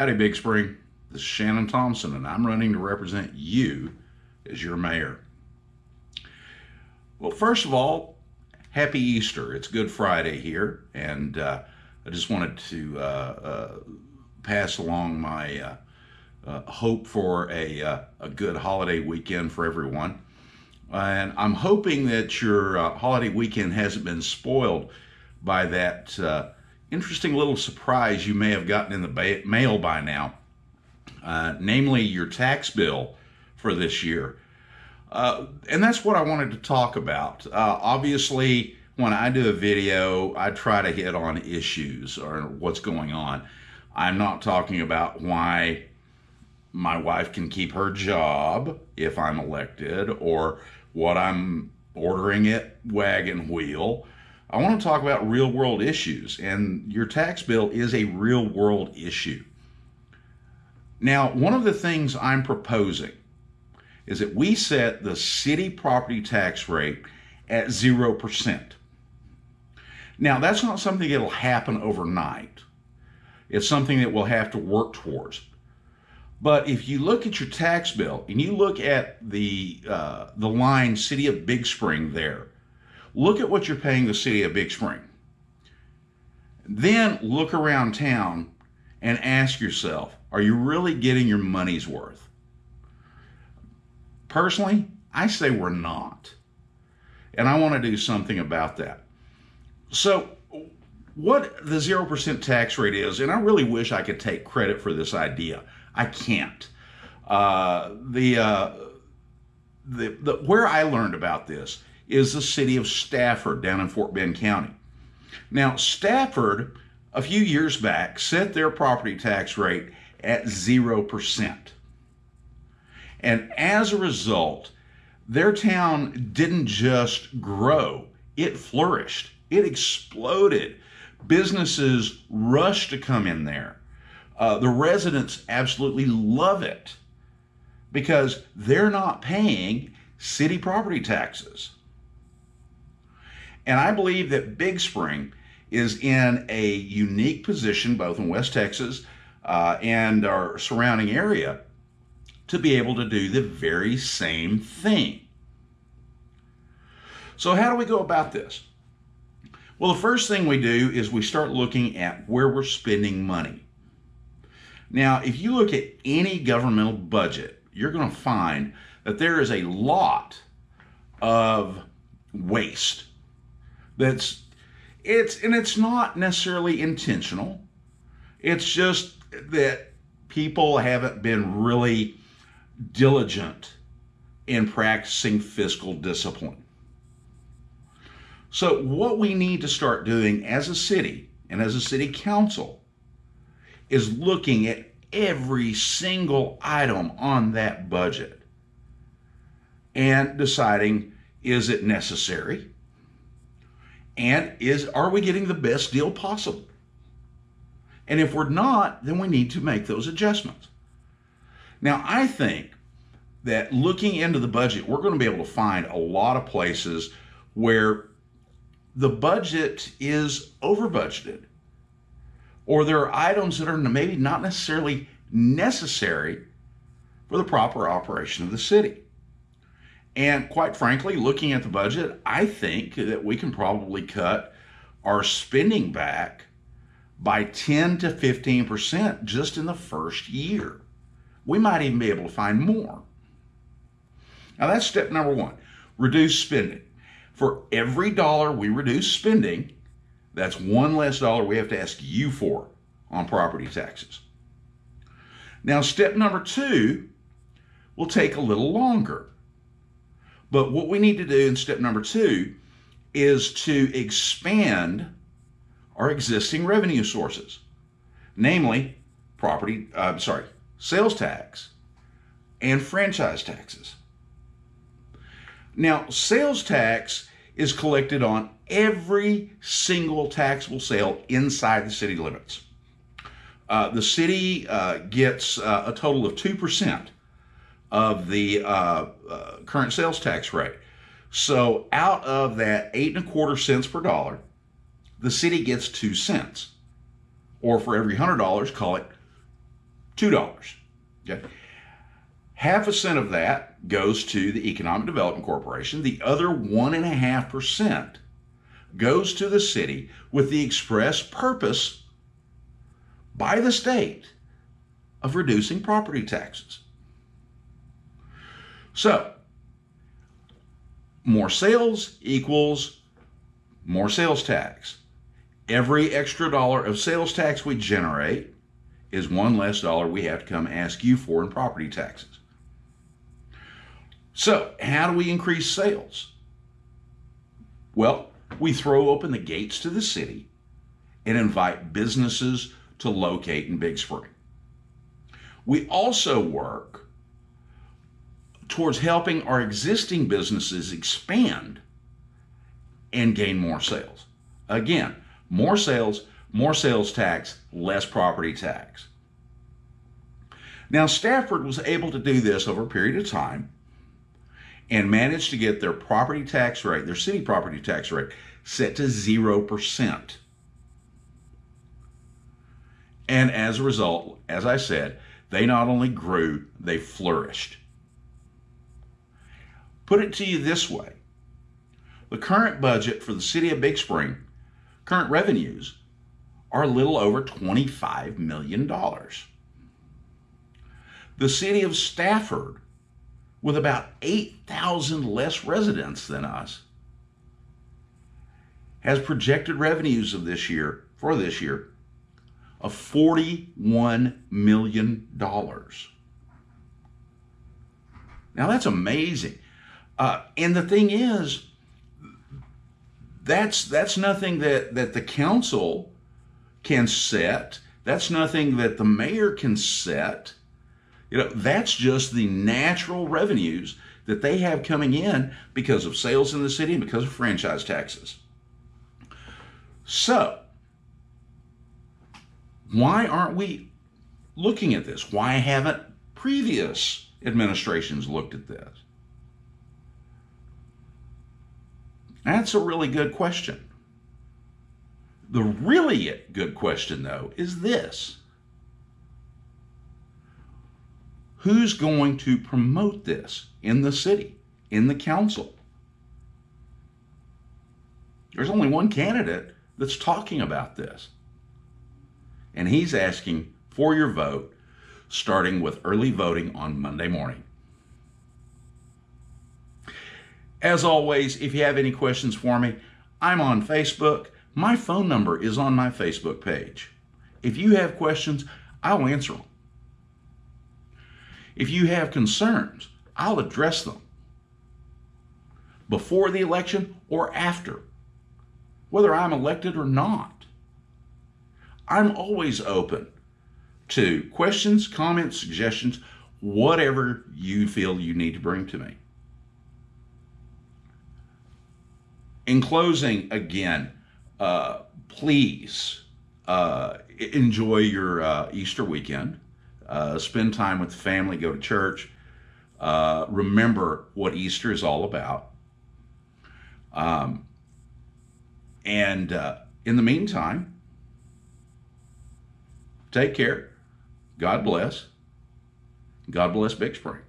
Howdy, Big Spring. This is Shannon Thomason, and I'm running to represent you as your mayor. Well, first of all, happy Easter. It's Good Friday here, and I just wanted to pass along my hope for a good holiday weekend for everyone. And I'm hoping that your holiday weekend hasn't been spoiled by that interesting little surprise you may have gotten in the mail by now, namely your tax bill for this year. And that's what I wanted to talk about. Obviously, when I do a video, I try to hit on issues or what's going on. I'm not talking about why my wife can keep her job if I'm elected or what I'm ordering at Wagon Wheel. I want to talk about real world issues, and your tax bill is a real world issue. Now, one of the things I'm proposing is that we set the city property tax rate at 0%. Now, that's not something that'll happen overnight. It's something that we'll have to work towards. But if you look at your tax bill and you look at the line City of Big Spring there, look at what you're paying the City of Big Spring. Then look around town and ask yourself, are you really getting your money's worth? Personally, I say we're not. And I want to do something about that. So what the 0% tax rate is, and I really wish I could take credit for this idea. I can't. Where I learned about this is the city of Stafford down in Fort Bend County. Now, Stafford, a few years back, set their property tax rate at 0%. And as a result, their town didn't just grow, it flourished. It exploded. Businesses rushed to come in there. The residents absolutely love it because they're not paying city property taxes. And I believe that Big Spring is in a unique position, both in West Texas and our surrounding area, to be able to do the very same thing. So how do we go about this? Well, the first thing we do is we start looking at where we're spending money. Now, if you look at any governmental budget, you're going to find that there is a lot of waste. It's not necessarily intentional. It's just that people haven't been really diligent in practicing fiscal discipline. So what we need to start doing as a city and as a city council is looking at every single item on that budget and deciding, is it necessary? And are we getting the best deal possible? And if we're not, then we need to make those adjustments. Now, I think that looking into the budget, we're going to be able to find a lot of places where the budget is over budgeted, or there are items that are maybe not necessarily necessary for the proper operation of the city. And quite frankly, looking at the budget, I think that we can probably cut our spending back by 10 to 15% just in the first year. We might even be able to find more. Now that's step number one, reduce spending. For every dollar we reduce spending, that's one less dollar we have to ask you for on property taxes. Now, step number two will take a little longer. But what we need to do in step number two is to expand our existing revenue sources, namely sales tax and franchise taxes. Now, sales tax is collected on every single taxable sale inside the city limits. The city gets a total of 2% of the current sales tax rate. So out of that 8.25 cents per dollar, the city gets 2 cents. Or for every $100, call it $2. Okay. Half a cent of that goes to the Economic Development Corporation. The other 1.5% goes to the city with the express purpose by the state of reducing property taxes. So, more sales equals more sales tax. Every extra dollar of sales tax we generate is one less dollar we have to come ask you for in property taxes. So, how do we increase sales? Well, we throw open the gates to the city and invite businesses to locate in Big Spring. We also work towards helping our existing businesses expand and gain more sales. Again, more sales tax, less property tax. Now, Stafford was able to do this over a period of time and managed to get their property tax rate, their city property tax rate, set to 0%. And as a result, as I said, they not only grew, they flourished. Put it to you this way. The current budget for the city of Big Spring, current revenues, are a little over $25 million. The city of Stafford, with about 8,000 less residents than us, has projected revenues of this year of $41 million. Now that's amazing. And the thing is, that's nothing that the council can set. That's nothing that the mayor can set. That's just the natural revenues that they have coming in because of sales in the city and because of franchise taxes. So, why aren't we looking at this? Why haven't previous administrations looked at this? That's a really good question. The really good question, though, is this. Who's going to promote this in the city, in the council? There's only one candidate that's talking about this. And he's asking for your vote, starting with early voting on Monday morning. As always, if you have any questions for me, I'm on Facebook. My phone number is on my Facebook page. If you have questions, I'll answer them. If you have concerns, I'll address them before the election or after, whether I'm elected or not. I'm always open to questions, comments, suggestions, whatever you feel you need to bring to me. In closing, again, please enjoy your Easter weekend. Spend time with the family, go to church. Remember what Easter is all about. And in the meantime, take care. God bless. God bless Big Spring.